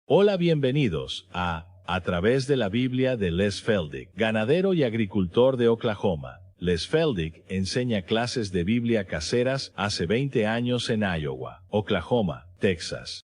Hola, bienvenidos a través de la Biblia de Les Feldick, ganadero y agricultor de Oklahoma. Les Feldick enseña clases de Biblia caseras hace 20 años en Iowa, Oklahoma, Texas.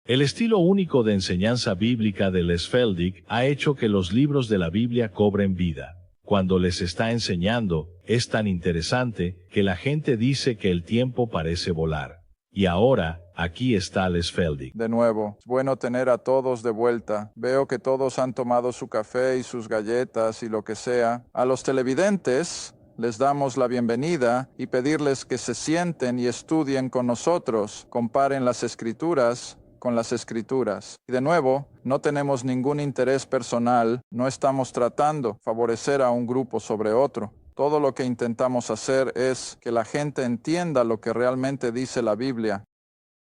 El estilo único de enseñanza bíblica de Les Feldick ha hecho que los libros de la Biblia cobren vida. Cuando les está enseñando, es tan interesante que la gente dice que el tiempo parece volar. Y ahora, aquí está Les Feldick. De nuevo, es bueno tener a todos de vuelta. Veo que todos han tomado su café y sus galletas y lo que sea. A los televidentes les damos la bienvenida y pedirles que se sienten y estudien con nosotros, comparen las escrituras con las escrituras. Y de nuevo, no tenemos ningún interés personal, no estamos tratando de favorecer a un grupo sobre otro. Todo lo que intentamos hacer es que la gente entienda lo que realmente dice la Biblia.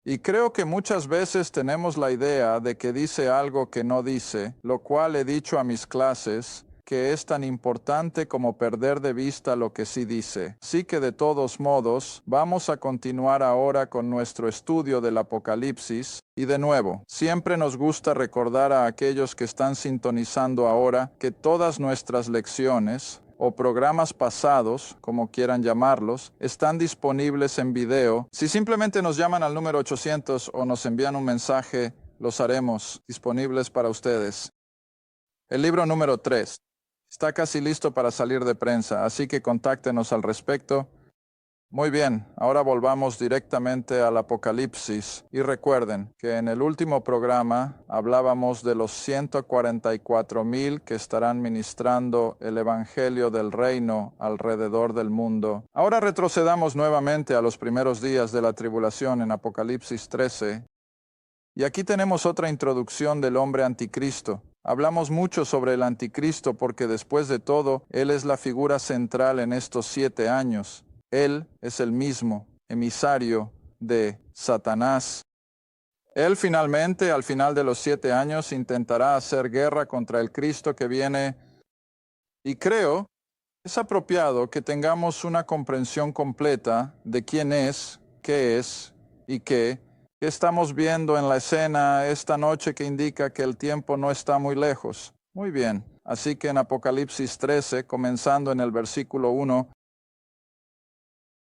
Y creo que muchas veces tenemos la idea de que dice algo que no dice, lo cual he dicho a mis clases, que es tan importante como perder de vista lo que sí dice. Así que de todos modos, vamos a continuar ahora con nuestro estudio del Apocalipsis. Y de nuevo, siempre nos gusta recordar a aquellos que están sintonizando ahora que todas nuestras lecciones o programas pasados, como quieran llamarlos, están disponibles en video. Si simplemente nos llaman al número 800 o nos envían un mensaje, los haremos disponibles para ustedes. El libro número 3 está casi listo para salir de prensa, así que contáctenos al respecto. Muy bien, ahora volvamos directamente al Apocalipsis y recuerden que en el último programa hablábamos de los 144,000 que estarán ministrando el Evangelio del Reino alrededor del mundo. Ahora retrocedamos nuevamente a los primeros días de la tribulación en Apocalipsis 13. Y aquí tenemos otra introducción del hombre anticristo. Hablamos mucho sobre el anticristo porque después de todo, él es la figura central en estos 7 años. Él es el mismo emisario de Satanás. Él finalmente, al final de los 7 años, intentará hacer guerra contra el Cristo que viene. Y creo, es apropiado que tengamos una comprensión completa de quién es, qué es y qué estamos viendo en la escena esta noche que indica que el tiempo no está muy lejos. Muy bien, así que en Apocalipsis 13, comenzando en el versículo 1,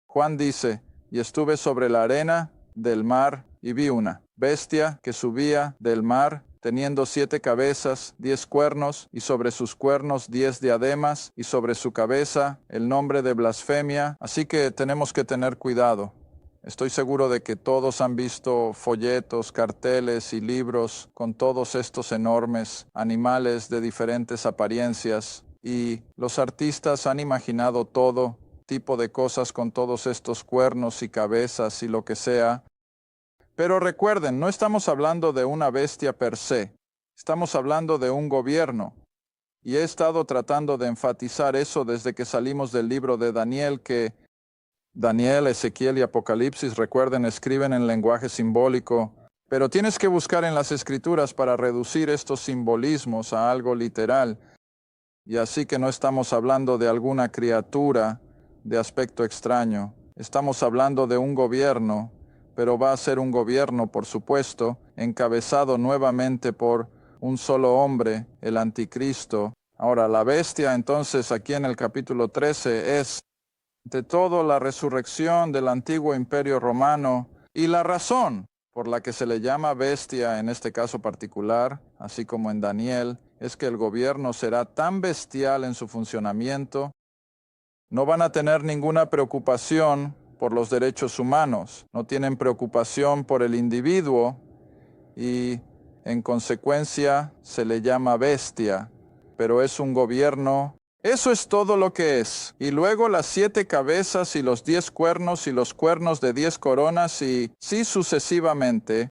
Juan dice, y estuve sobre la arena del mar y vi una bestia que subía del mar, teniendo 7 cabezas, 10 cuernos, y sobre sus cuernos 10 diademas, y sobre su cabeza el nombre de blasfemia. Así que tenemos que tener cuidado. Estoy seguro de que todos han visto folletos, carteles y libros con todos estos enormes animales de diferentes apariencias, y los artistas han imaginado todo tipo de cosas con todos estos cuernos y cabezas y lo que sea. Pero recuerden, no estamos hablando de una bestia per se, estamos hablando de un gobierno. Y he estado tratando de enfatizar eso desde que salimos del libro de Daniel, que Daniel, Ezequiel y Apocalipsis, recuerden, escriben en lenguaje simbólico, pero tienes que buscar en las escrituras para reducir estos simbolismos a algo literal. Y así que no estamos hablando de alguna criatura de aspecto extraño. Estamos hablando de un gobierno, pero va a ser un gobierno, por supuesto, encabezado nuevamente por un solo hombre, el anticristo. Ahora, la bestia, entonces, aquí en el capítulo 13, es, ante todo, la resurrección del antiguo imperio romano y la razón por la que se le llama bestia en este caso particular, así como en Daniel, es que el gobierno será tan bestial en su funcionamiento. No van a tener ninguna preocupación por los derechos humanos, no tienen preocupación por el individuo y, en consecuencia, se le llama bestia, pero es un gobierno. Eso es todo lo que es. Y luego las 7 cabezas y los 10 cuernos y los cuernos de 10 coronas y sí sucesivamente.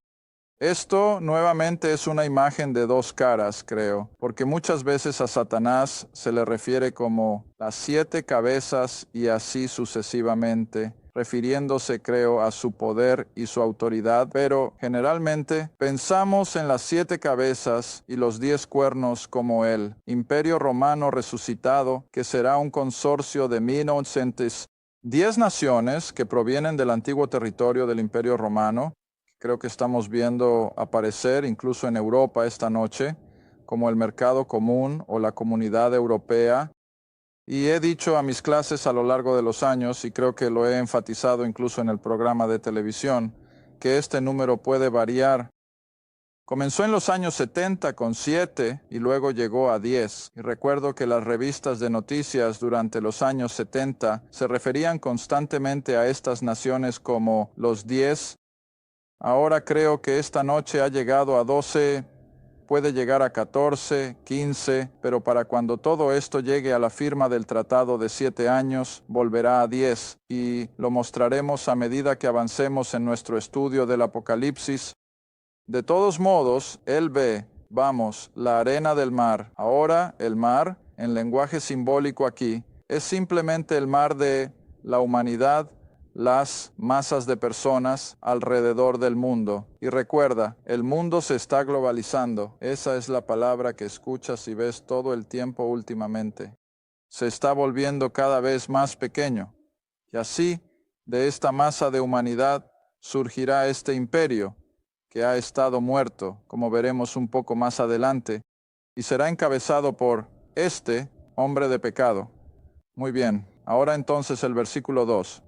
Esto nuevamente es una imagen de 2 caras, creo, porque muchas veces a Satanás se le refiere como las 7 cabezas y así sucesivamente, refiriéndose, creo, a su poder y su autoridad, pero generalmente pensamos en las 7 cabezas y los 10 cuernos como el Imperio Romano resucitado, que será un consorcio de 1910 naciones que provienen del antiguo territorio del Imperio Romano, creo que estamos viendo aparecer incluso en Europa esta noche, como el mercado común o la comunidad europea. Y he dicho a mis clases a lo largo de los años, y creo que lo he enfatizado incluso en el programa de televisión, que este número puede variar. Comenzó en los años 70 con 7 y luego llegó a 10. Y recuerdo que las revistas de noticias durante los años 70 se referían constantemente a estas naciones como los 10. Ahora creo que esta noche ha llegado a 12, puede llegar a 14, 15, pero para cuando todo esto llegue a la firma del tratado de 7 años, volverá a 10, y lo mostraremos a medida que avancemos en nuestro estudio del Apocalipsis. De todos modos, él ve, vamos, la arena del mar. Ahora, el mar, en lenguaje simbólico aquí, es simplemente el mar de la humanidad, las masas de personas alrededor del mundo. Y recuerda, el mundo se está globalizando. Esa es la palabra que escuchas y ves todo el tiempo últimamente. Se está volviendo cada vez más pequeño. Y así, de esta masa de humanidad, surgirá este imperio, que ha estado muerto, como veremos un poco más adelante, y será encabezado por este hombre de pecado. Muy bien, ahora entonces el versículo 2.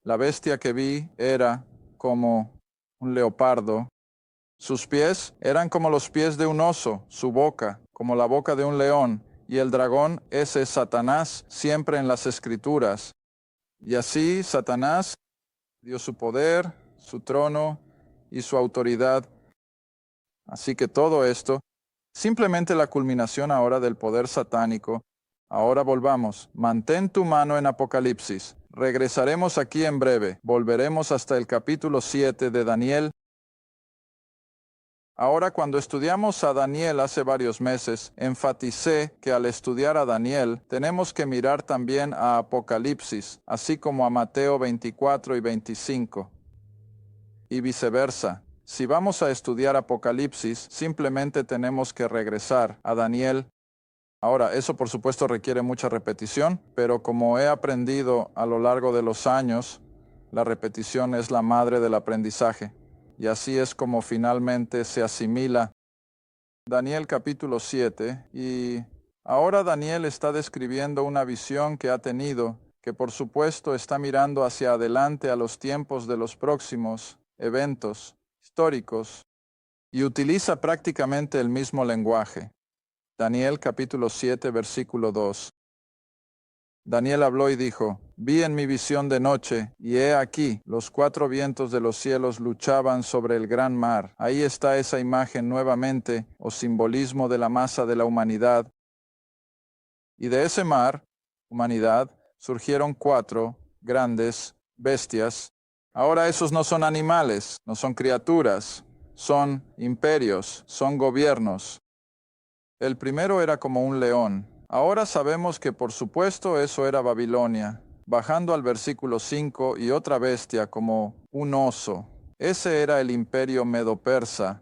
La bestia que vi era como un leopardo. Sus pies eran como los pies de un oso, su boca como la boca de un león, y el dragón, ese es Satanás, siempre en las Escrituras. Y así Satanás dio su poder, su trono y su autoridad. Así que todo esto, simplemente la culminación ahora del poder satánico. Ahora volvamos. Mantén tu mano en Apocalipsis. Regresaremos aquí en breve. Volveremos hasta el capítulo 7 de Daniel. Ahora, cuando estudiamos a Daniel hace varios meses, enfaticé que al estudiar a Daniel tenemos que mirar también a Apocalipsis, así como a Mateo 24 y 25. Y viceversa. Si vamos a estudiar Apocalipsis, simplemente tenemos que regresar a Daniel. Ahora, eso por supuesto requiere mucha repetición, pero como he aprendido a lo largo de los años, la repetición es la madre del aprendizaje. Y así es como finalmente se asimila. Daniel capítulo 7, y ahora Daniel está describiendo una visión que ha tenido, que por supuesto está mirando hacia adelante a los tiempos de los próximos eventos históricos, y utiliza prácticamente el mismo lenguaje. Daniel capítulo 7, versículo 2. Daniel habló y dijo: Vi en mi visión de noche, y he aquí, los 4 vientos de los cielos luchaban sobre el gran mar. Ahí está esa imagen nuevamente, o simbolismo de la masa de la humanidad. Y de ese mar, humanidad, surgieron 4 grandes bestias. Ahora esos no son animales, no son criaturas, son imperios, son gobiernos. El primero era como un león. Ahora sabemos que por supuesto eso era Babilonia. Bajando al versículo 5, y otra bestia como un oso. Ese era el imperio medo-persa.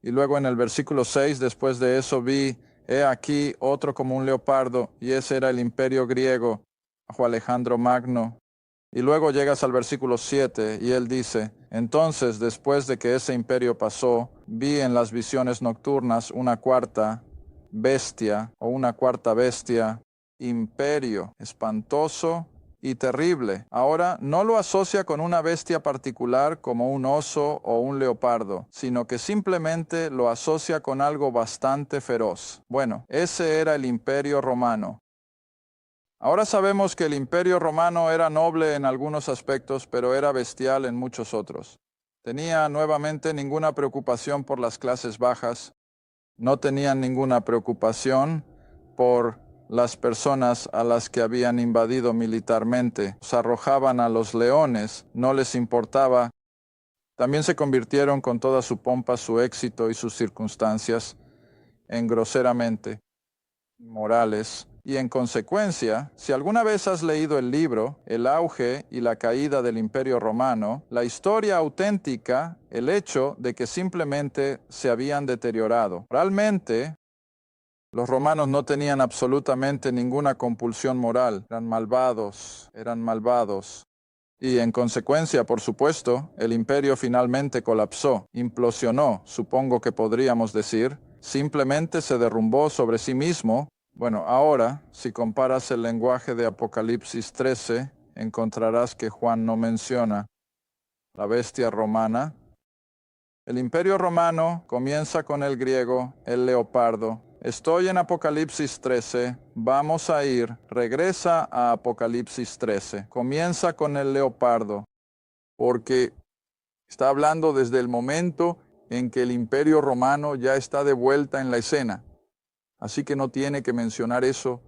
Y luego en el versículo 6, después de eso vi, he aquí otro como un leopardo, y ese era el imperio griego, bajo Alejandro Magno. Y luego llegas al versículo 7 y él dice: entonces, después de que ese imperio pasó, vi en las visiones nocturnas una cuarta bestia, o una cuarta bestia, imperio, espantoso y terrible. Ahora no lo asocia con una bestia particular como un oso o un leopardo, sino que simplemente lo asocia con algo bastante feroz. Bueno, ese era el imperio romano. Ahora sabemos que el imperio romano era noble en algunos aspectos, pero era bestial en muchos otros. Tenía nuevamente ninguna preocupación por las clases bajas, no tenían ninguna preocupación por las personas a las que habían invadido militarmente. Los arrojaban a los leones, no les importaba. También se convirtieron con toda su pompa, su éxito y sus circunstancias en groseramente morales. Y en consecuencia, si alguna vez has leído el libro El auge y la caída del Imperio Romano, la historia auténtica, el hecho de que simplemente se habían deteriorado. Realmente, los romanos no tenían absolutamente ninguna compulsión moral. Eran malvados, eran malvados. Y en consecuencia, por supuesto, el imperio finalmente colapsó, implosionó, supongo que podríamos decir, simplemente se derrumbó sobre sí mismo. Bueno, ahora, si comparas el lenguaje de Apocalipsis 13, encontrarás que Juan no menciona la bestia romana. El imperio romano comienza con el griego, el leopardo. Estoy en Apocalipsis 13, vamos a ir, regresa a Apocalipsis 13, comienza con el leopardo, porque está hablando desde el momento en que el imperio romano ya está de vuelta en la escena. Así que no tiene que mencionar eso,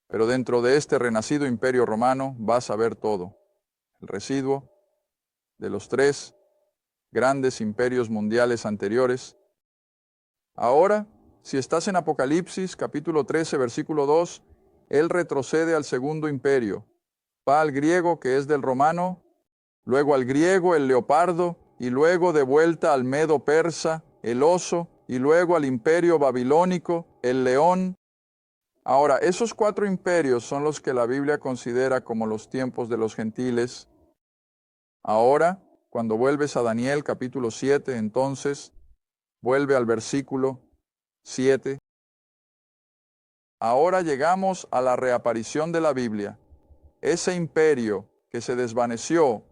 pero dentro de este renacido imperio romano vas a ver todo. El residuo de los tres grandes imperios mundiales anteriores. Ahora, si estás en Apocalipsis, capítulo 13, versículo 2, él retrocede al segundo imperio. Va al griego, que es del romano, luego al griego, el leopardo, y luego de vuelta al medo persa, el oso, y luego al imperio babilónico, el león. Ahora, esos cuatro imperios son los que la Biblia considera como los tiempos de los gentiles. Ahora, cuando vuelves a Daniel capítulo 7, entonces, vuelve al versículo 7. Ahora llegamos a la reaparición de la Biblia. Ese imperio que se desvaneció,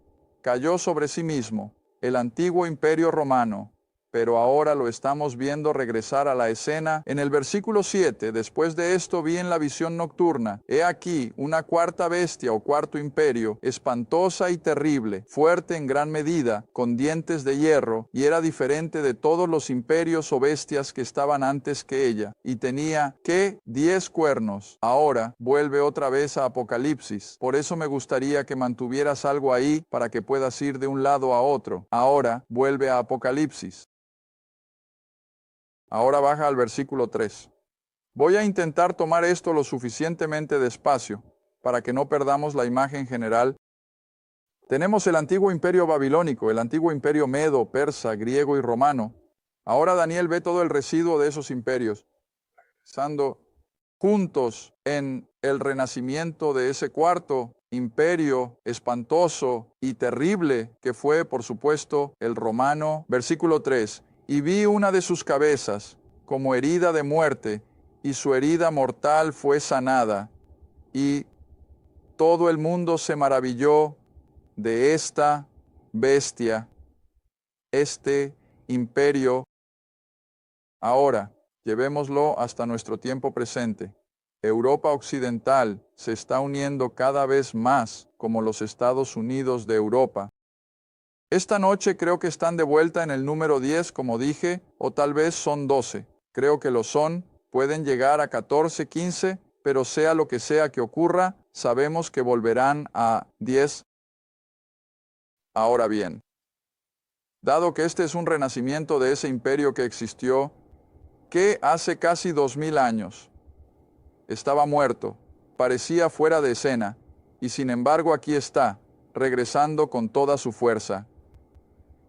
cayó sobre sí mismo, el antiguo imperio romano, pero ahora lo estamos viendo regresar a la escena. En el versículo 7, después de esto vi en la visión nocturna, he aquí una cuarta bestia o cuarto imperio, espantosa y terrible, fuerte en gran medida, con dientes de hierro, y era diferente de todos los imperios o bestias que estaban antes que ella, y tenía, ¿qué? 10 cuernos. Ahora vuelve otra vez a Apocalipsis. Por eso me gustaría que mantuvieras algo ahí para que puedas ir de un lado a otro. Ahora vuelve a Apocalipsis. Ahora baja al versículo 3. Voy a intentar tomar esto lo suficientemente despacio para que no perdamos la imagen general. Tenemos el antiguo imperio babilónico, el antiguo imperio medo, persa, griego y romano. Ahora Daniel ve todo el residuo de esos imperios, regresando juntos en el renacimiento de ese cuarto imperio espantoso y terrible que fue, por supuesto, el romano. Versículo 3. Y vi una de sus cabezas como herida de muerte, y su herida mortal fue sanada. Y todo el mundo se maravilló de esta bestia, este imperio. Ahora, llevémoslo hasta nuestro tiempo presente. Europa Occidental se está uniendo cada vez más como los Estados Unidos de Europa. Esta noche creo que están de vuelta en el número 10, como dije, o tal vez son 12. Creo que lo son, pueden llegar a 14, 15, pero sea lo que sea que ocurra, sabemos que volverán a 10. Ahora bien, dado que este es un renacimiento de ese imperio que existió, que hace casi 2000 años estaba muerto, parecía fuera de escena, y sin embargo aquí está, regresando con toda su fuerza.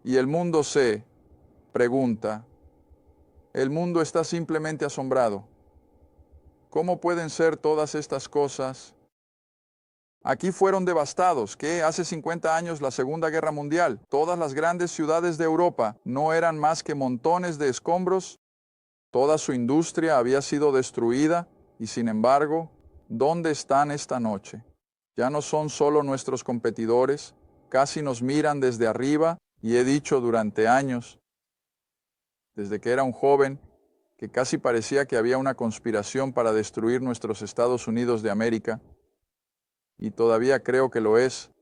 Y el mundo se pregunta, el mundo está simplemente asombrado. ¿Cómo pueden ser todas estas cosas? Aquí fueron devastados, que hace 50 años la Segunda Guerra Mundial, todas las grandes ciudades de Europa no eran más que montones de escombros, toda su industria había sido destruida, y sin embargo, ¿dónde están esta noche? Ya no son solo nuestros competidores, casi nos miran desde arriba, y he dicho durante años, desde que era un joven, que casi parecía que había una conspiración para destruir nuestros Estados Unidos de América, y todavía creo que lo es,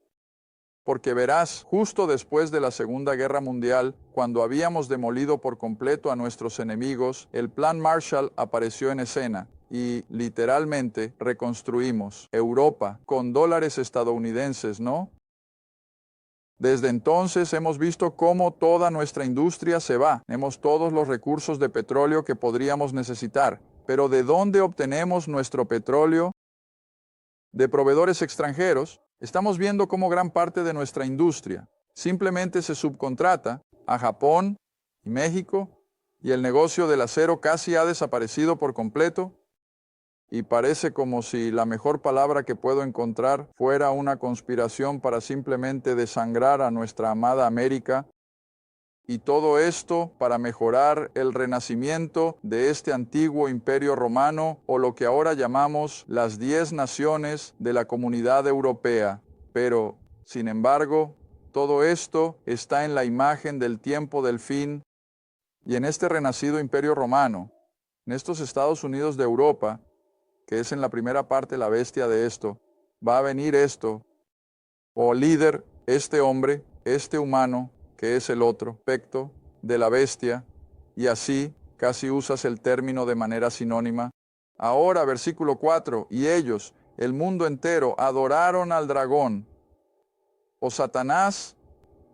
porque verás, justo después de la Segunda Guerra Mundial, cuando habíamos demolido por completo a nuestros enemigos, el Plan Marshall apareció en escena, y literalmente reconstruimos Europa con dólares estadounidenses, ¿no? Desde entonces hemos visto cómo toda nuestra industria se va. Tenemos todos los recursos de petróleo que podríamos necesitar. Pero ¿de dónde obtenemos nuestro petróleo? De proveedores extranjeros. Estamos viendo cómo gran parte de nuestra industria simplemente se subcontrata a Japón y México, y el negocio del acero casi ha desaparecido por completo. Y parece como si la mejor palabra que puedo encontrar fuera una conspiración para simplemente desangrar a nuestra amada América. Y todo esto para mejorar el renacimiento de este antiguo imperio romano, o lo que ahora llamamos las 10 naciones de la Comunidad Europea. Pero, sin embargo, todo esto está en la imagen del tiempo del fin, y en este renacido imperio romano, en estos Estados Unidos de Europa, que es en la primera parte la bestia de esto, va a venir esto, o líder, este hombre, este humano, que es el otro aspecto de la bestia, y así casi usas el término de manera sinónima. Ahora, versículo 4, y ellos, el mundo entero, adoraron al dragón, o Satanás,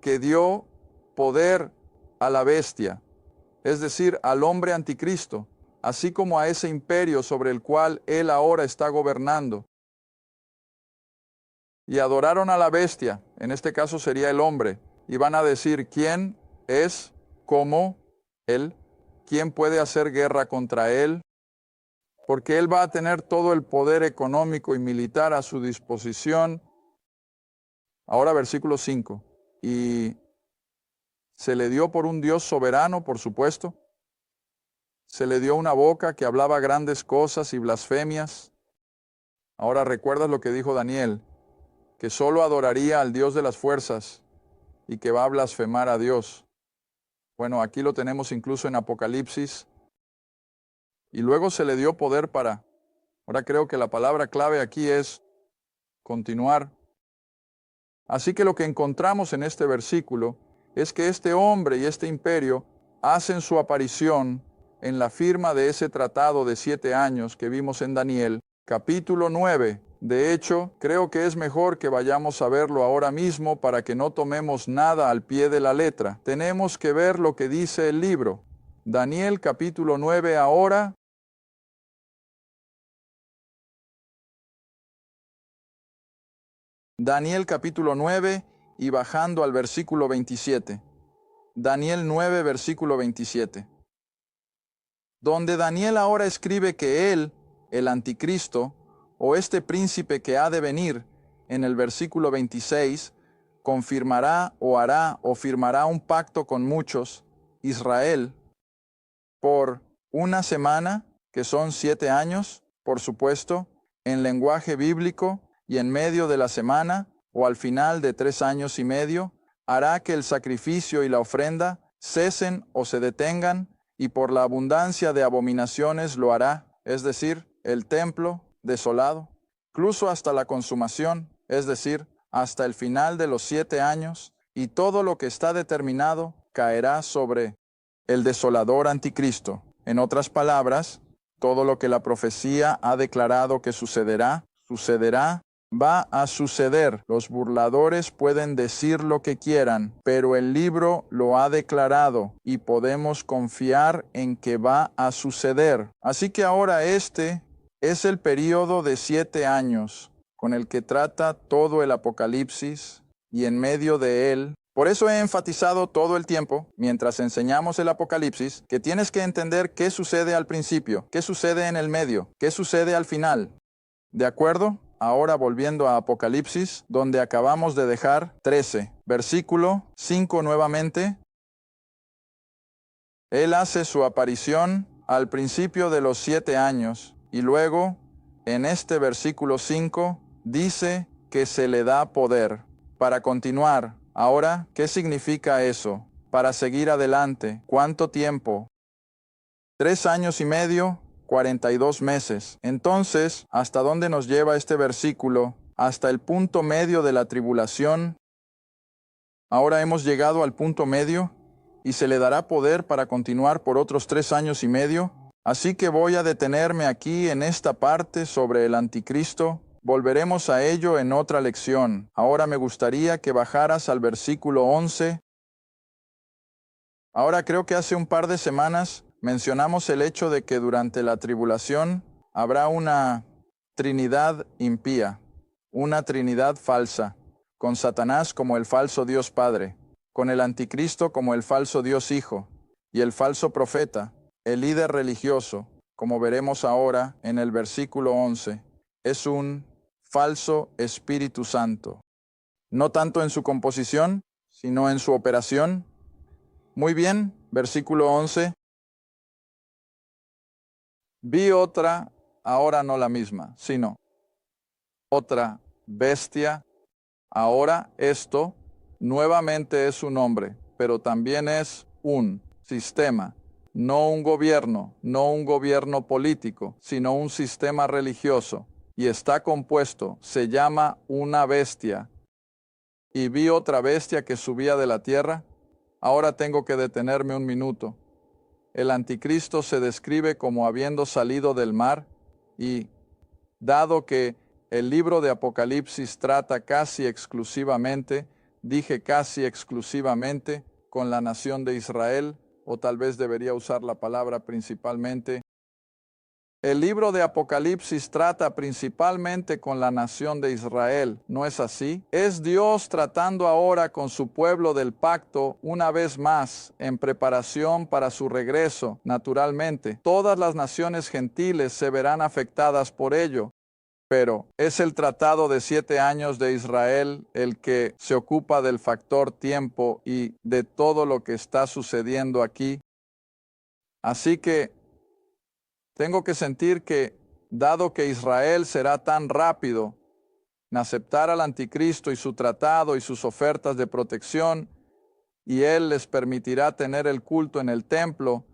que dio poder a la bestia, es decir, al hombre anticristo, así como a ese imperio sobre el cual él ahora está gobernando. Y adoraron a la bestia, en este caso sería el hombre, y van a decir, ¿quién es como él? ¿Quién puede hacer guerra contra él? Porque él va a tener todo el poder económico y militar a su disposición. Ahora versículo 5. Y se le dio por un Dios soberano, por supuesto. Se le dio una boca que hablaba grandes cosas y blasfemias. Ahora recuerdas lo que dijo Daniel, que solo adoraría al Dios de las fuerzas y que va a blasfemar a Dios. Bueno, aquí lo tenemos incluso en Apocalipsis. Y luego se le dio poder para... Ahora creo que la palabra clave aquí es continuar. Así que lo que encontramos en este versículo es que este hombre y este imperio hacen su aparición en la firma de ese tratado de 7 años que vimos en Daniel, capítulo 9. De hecho, creo que es mejor que vayamos a verlo ahora mismo para que no tomemos nada al pie de la letra. Tenemos que ver lo que dice el libro. Daniel capítulo 9 ahora. Daniel capítulo 9 y bajando al versículo 27. Daniel 9 versículo 27. Donde Daniel ahora escribe que él, el anticristo, o este príncipe que ha de venir, en el versículo 26, confirmará o hará o firmará un pacto con muchos, Israel, por una semana, que son 7 años, por supuesto, en lenguaje bíblico, y en medio de la semana, o al final de 3 años y medio, hará que el sacrificio y la ofrenda cesen o se detengan, y por la abundancia de abominaciones lo hará, es decir, el templo desolado, incluso hasta la consumación, es decir, hasta el final de los 7 años, y todo lo que está determinado caerá sobre el desolador anticristo. En otras palabras, todo lo que la profecía ha declarado que sucederá, sucederá, va a suceder. Los burladores pueden decir lo que quieran, pero el libro lo ha declarado y podemos confiar en que va a suceder. Así que ahora este es el período de 7 años con el que trata todo el Apocalipsis, y en medio de él, por eso he enfatizado todo el tiempo, mientras enseñamos el Apocalipsis, que tienes que entender qué sucede al principio, qué sucede en el medio, qué sucede al final. ¿De acuerdo? Ahora volviendo a Apocalipsis, donde acabamos de dejar 13, versículo 5 nuevamente. Él hace su aparición al principio de los 7 años, y luego, en este versículo 5, dice que se le da poder para continuar. Ahora, ¿qué significa eso? Para seguir adelante. ¿Cuánto tiempo? 3 años y medio, 42 meses. Entonces, ¿hasta dónde nos lleva este versículo? Hasta el punto medio de la tribulación. Ahora hemos llegado al punto medio, y se le dará poder para continuar por otros 3 años y medio. Así que voy a detenerme aquí en esta parte sobre el anticristo. Volveremos a ello en otra lección. Ahora me gustaría que bajaras al versículo 11. Ahora creo que hace un par de semanas mencionamos el hecho de que durante la tribulación habrá una Trinidad impía, una Trinidad falsa, con Satanás como el falso Dios Padre, con el anticristo como el falso Dios Hijo, y el falso profeta, el líder religioso, como veremos ahora en el versículo 11, es un falso Espíritu Santo. No tanto en su composición, sino en su operación. Muy bien, versículo 11. Vi otra, ahora no la misma, sino otra bestia. Ahora esto nuevamente es un hombre, pero también es un sistema, no un gobierno político, sino un sistema religioso. Y está compuesto, se llama una bestia. Y vi otra bestia que subía de la tierra. Ahora tengo que detenerme un minuto. El anticristo se describe como habiendo salido del mar y, dado que el libro de Apocalipsis trata casi exclusivamente, dije casi exclusivamente, con la nación de Israel, o tal vez debería usar la palabra principalmente. El libro de Apocalipsis trata principalmente con la nación de Israel, ¿no es así? Es Dios tratando ahora con su pueblo del pacto una vez más en preparación para su regreso. Naturalmente, todas las naciones gentiles se verán afectadas por ello. Pero es el tratado de 7 años de Israel el que se ocupa del factor tiempo y de todo lo que está sucediendo aquí. Así que tengo que sentir que, dado que Israel será tan rápido en aceptar al anticristo y su tratado y sus ofertas de protección, y él les permitirá tener el culto en el templo,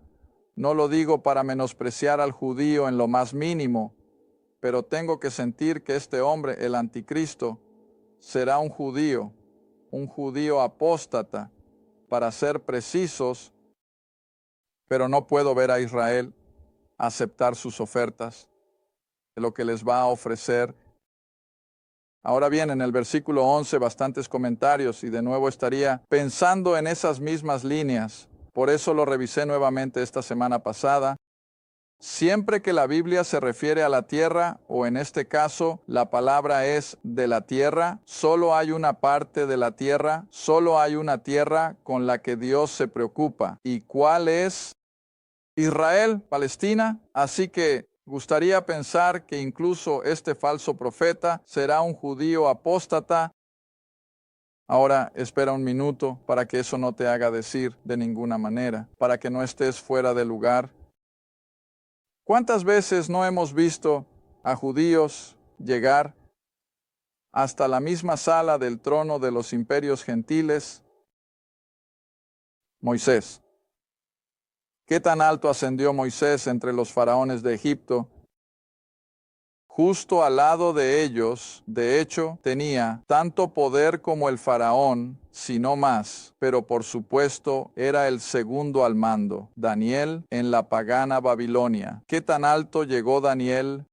no lo digo para menospreciar al judío en lo más mínimo, pero tengo que sentir que este hombre, el anticristo, será un judío apóstata, para ser precisos, pero no puedo ver a Israel aceptar sus ofertas, de lo que les va a ofrecer. Ahora bien, en el versículo 11, bastantes comentarios, y de nuevo estaría pensando en esas mismas líneas. Por eso lo revisé nuevamente esta semana pasada. Siempre que la Biblia se refiere a la tierra, o en este caso la palabra es de la tierra, solo hay una parte de la tierra, solo hay una tierra con la que Dios se preocupa. ¿Y cuál es? Israel, Palestina. Así que gustaría pensar que incluso este falso profeta será un judío apóstata. Ahora espera un minuto para que eso no te haga decir de ninguna manera, para que no estés fuera de lugar. ¿Cuántas veces no hemos visto a judíos llegar hasta la misma sala del trono de los imperios gentiles? Moisés. ¿Qué tan alto ascendió Moisés entre los faraones de Egipto? Justo al lado de ellos, de hecho, tenía tanto poder como el faraón, si no más, pero por supuesto era el segundo al mando, Daniel en la pagana Babilonia. ¿Qué tan alto llegó Daniel?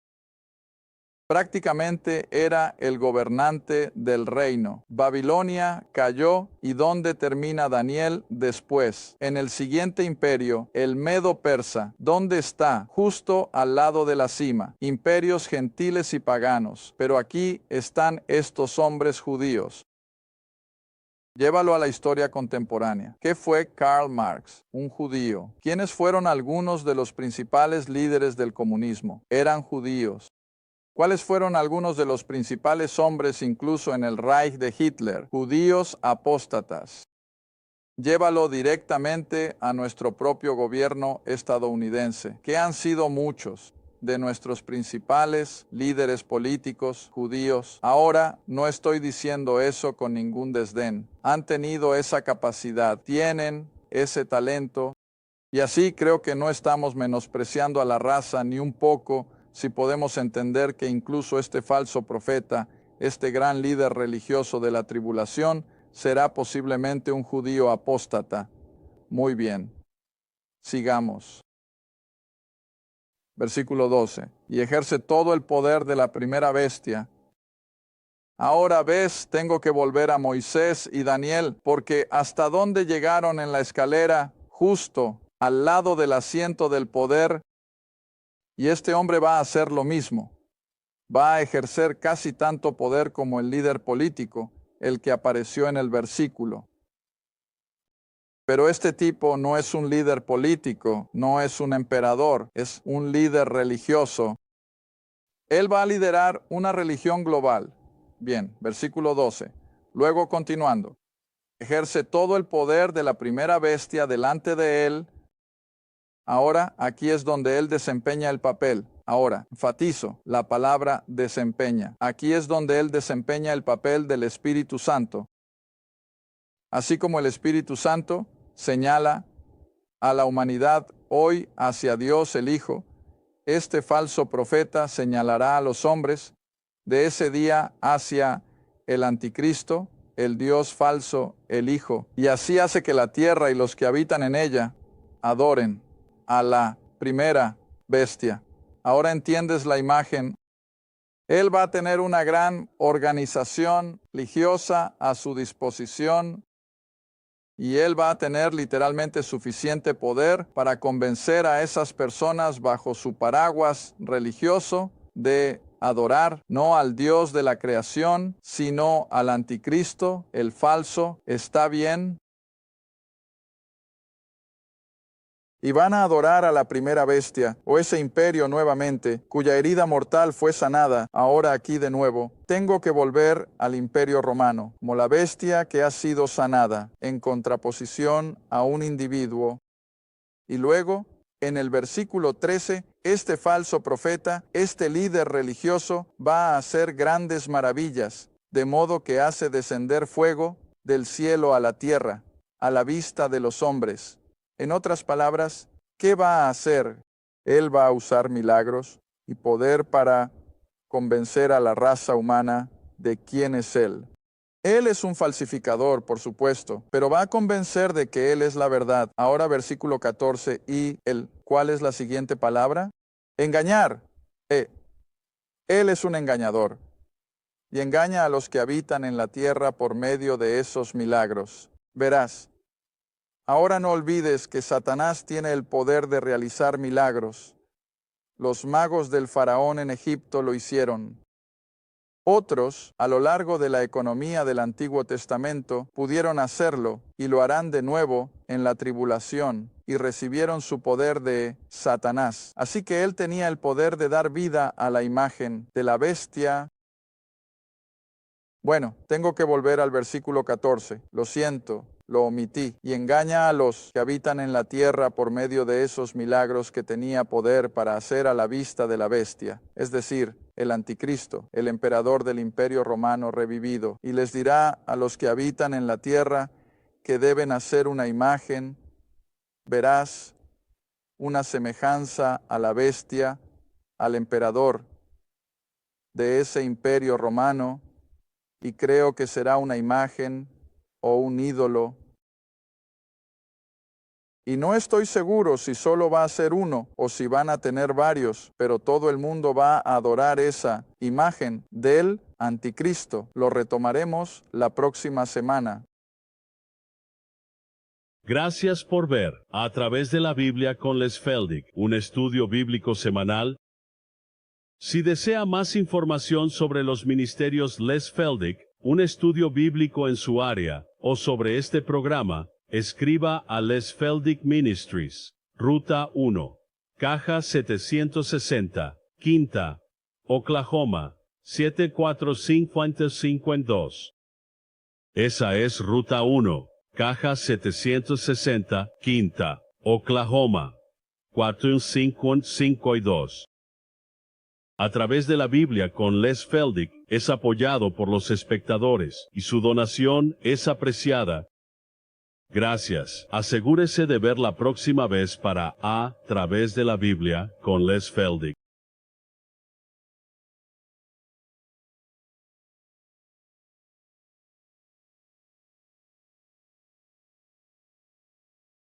Prácticamente era el gobernante del reino. Babilonia cayó, y ¿dónde termina Daniel después? En el siguiente imperio, el Medo-Persa. ¿Dónde está? Justo al lado de la cima. Imperios gentiles y paganos. Pero aquí están estos hombres judíos. Llévalo a la historia contemporánea. ¿Qué fue Karl Marx? Un judío. ¿Quiénes fueron algunos de los principales líderes del comunismo? Eran judíos. ¿Cuáles fueron algunos de los principales hombres incluso en el Reich de Hitler? Judíos apóstatas. Llévalo directamente a nuestro propio gobierno estadounidense, que han sido muchos de nuestros principales líderes políticos judíos. Ahora no estoy diciendo eso con ningún desdén. Han tenido esa capacidad, tienen ese talento, y así creo que no estamos menospreciando a la raza ni un poco, si podemos entender que incluso este falso profeta, este gran líder religioso de la tribulación, será posiblemente un judío apóstata. Muy bien. Sigamos. Versículo 12. Y ejerce todo el poder de la primera bestia. Ahora ves, tengo que volver a Moisés y Daniel, porque hasta dónde llegaron en la escalera, justo al lado del asiento del poder. Y este hombre va a hacer lo mismo. Va a ejercer casi tanto poder como el líder político, el que apareció en el versículo. Pero este tipo no es un líder político, no es un emperador, es un líder religioso. Él va a liderar una religión global. Bien, versículo 12. Luego continuando. Ejerce todo el poder de la primera bestia delante de él. Ahora, aquí es donde él desempeña el papel. Ahora, enfatizo la palabra desempeña. Aquí es donde él desempeña el papel del Espíritu Santo. Así como el Espíritu Santo señala a la humanidad hoy hacia Dios el Hijo, este falso profeta señalará a los hombres de ese día hacia el anticristo, el Dios falso, el Hijo, y así hace que la tierra y los que habitan en ella adoren a la primera bestia. Ahora entiendes la imagen. Él va a tener una gran organización religiosa a su disposición y él va a tener literalmente suficiente poder para convencer a esas personas bajo su paraguas religioso de adorar no al Dios de la creación, sino al anticristo, el falso. ¿Está bien? Y van a adorar a la primera bestia, o ese imperio nuevamente, cuya herida mortal fue sanada, ahora aquí de nuevo. Tengo que volver al imperio romano, como la bestia que ha sido sanada, en contraposición a un individuo. Y luego, en el versículo 13, este falso profeta, este líder religioso, va a hacer grandes maravillas, de modo que hace descender fuego del cielo a la tierra, a la vista de los hombres. En otras palabras, ¿qué va a hacer? Él va a usar milagros y poder para convencer a la raza humana de quién es Él. Él es un falsificador, por supuesto, pero va a convencer de que Él es la verdad. Ahora versículo 14 y ¿cuál es la siguiente palabra? Engañar. Él es un engañador y engaña a los que habitan en la tierra por medio de esos milagros. Verás. Ahora no olvides que Satanás tiene el poder de realizar milagros. Los magos del faraón en Egipto lo hicieron. Otros, a lo largo de la economía del Antiguo Testamento, pudieron hacerlo y lo harán de nuevo en la tribulación, y recibieron su poder de Satanás. Así que él tenía el poder de dar vida a la imagen de la bestia. Bueno, tengo que volver al versículo 14. Lo siento. Lo omití, y engaña a los que habitan en la tierra por medio de esos milagros que tenía poder para hacer a la vista de la bestia, es decir, el anticristo, el emperador del imperio romano revivido, y les dirá a los que habitan en la tierra que deben hacer una imagen, verás, una semejanza a la bestia, al emperador de ese imperio romano, y creo que será una imagen o un ídolo. Y no estoy seguro si solo va a ser uno o si van a tener varios, pero todo el mundo va a adorar esa imagen del anticristo. Lo retomaremos la próxima semana. Gracias por ver A través de la Biblia con Les Feldick, un estudio bíblico semanal. Si desea más información sobre los ministerios Les Feldick, un estudio bíblico en su área, o sobre este programa, escriba a Les Feldick Ministries, Ruta 1, Caja 760, Quinta, Oklahoma, 74552. Esa es Ruta 1, Caja 760, Quinta, Oklahoma, 44552. A través de la Biblia con Les Feldick es apoyado por los espectadores y su donación es apreciada. Gracias. Asegúrese de ver la próxima vez para A través de la Biblia con Les Feldick.